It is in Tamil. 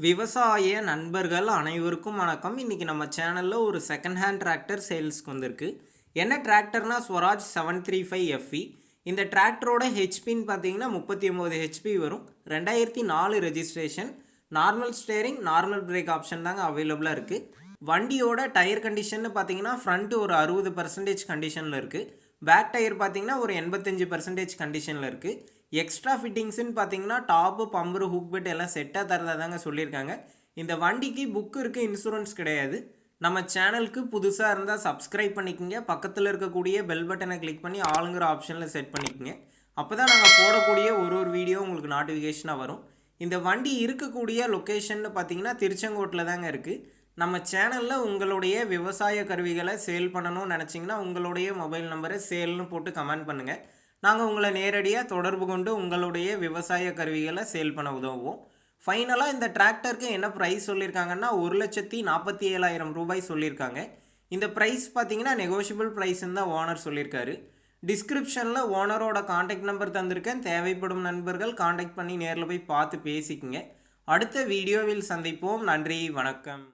விவசாய நண்பர்கள் அனைவருக்கும் வணக்கம். இன்றைக்கி நம்ம சேனலில் ஒரு செகண்ட் ஹேண்ட் டிராக்டர் சேல்ஸ்க்கு வந்திருக்கு. என்ன டிராக்டர்னால் ஸ்வராஜ் 735FE. இந்த டிராக்டரோட ஹெச்பின்னு பார்த்தீங்கன்னா 39 ஹெச்பி வரும். 2004 registration. Normal steering, normal break option தாங்க அவைலபிளாக இருக்குது. வண்டியோட டயர் கண்டிஷன்னு பார்த்தீங்கன்னா ஃப்ரண்ட்டு ஒரு 60% கண்டிஷனில் இருக்குது. பேக் டயர் பார்த்தீங்கன்னா ஒரு 85% கண்டிஷனில் இருக்குது. எக்ஸ்ட்ரா ஃபிட்டிங்ஸ்ன்னு பார்த்தீங்கன்னா டாப்பு, பம்பரு, ஹுக் பெட் எல்லாம் செட்டாக தரதா தாங்க சொல்லியிருக்காங்க. இந்த வண்டிக்கு புக்கு இருக்குது, இன்சூரன்ஸ் கிடையாது. நம்ம சேனலுக்கு புதுசாக இருந்தால் சப்ஸ்கிரைப் பண்ணிக்கோங்க. பக்கத்தில் இருக்கக்கூடிய பெல் பட்டனை கிளிக் பண்ணி ஆளுங்கிற ஆப்ஷனில் செட் பண்ணிக்கோங்க. அப்போ தான் நாங்கள் போடக்கூடிய ஒரு வீடியோ உங்களுக்கு நோட்டிஃபிகேஷனாக வரும். இந்த வண்டி இருக்கக்கூடிய லொக்கேஷன்னு பார்த்தீங்கன்னா திருச்செங்கோட்டில் தாங்க இருக்குது. நம்ம சேனலில் உங்களுடைய விவசாய கருவிகளை சேல் பண்ணணும்னு நினச்சிங்கன்னா உங்களுடைய மொபைல் நம்பரை சேல்னு போட்டு கமெண்ட் பண்ணுங்கள். நாங்கள் உங்களை நேரடியாக தொடர்பு கொண்டு உங்களுடைய விவசாய கருவிகளை சேல் பண்ண உதவுவோம். ஃபைனலாக இந்த டிராக்டருக்கு என்ன ப்ரைஸ் சொல்லியிருக்காங்கன்னா 1,47,000 ரூபாய் சொல்லியிருக்காங்க. இந்த ப்ரைஸ் பார்த்தீங்கன்னா நெகோஷியபிள் ப்ரைஸ்ன்னு தான் ஓனர் சொல்லியிருக்காரு. டிஸ்கிரிப்ஷனில் ஓனரோட காண்டாக்ட் நம்பர் தந்திருக்கேன். தேவைப்படும் நண்பர்கள் காண்டாக்ட் பண்ணி நேரில் போய் பார்த்து பேசிக்கங்க. அடுத்த வீடியோவில் சந்திப்போம். நன்றி, வணக்கம்.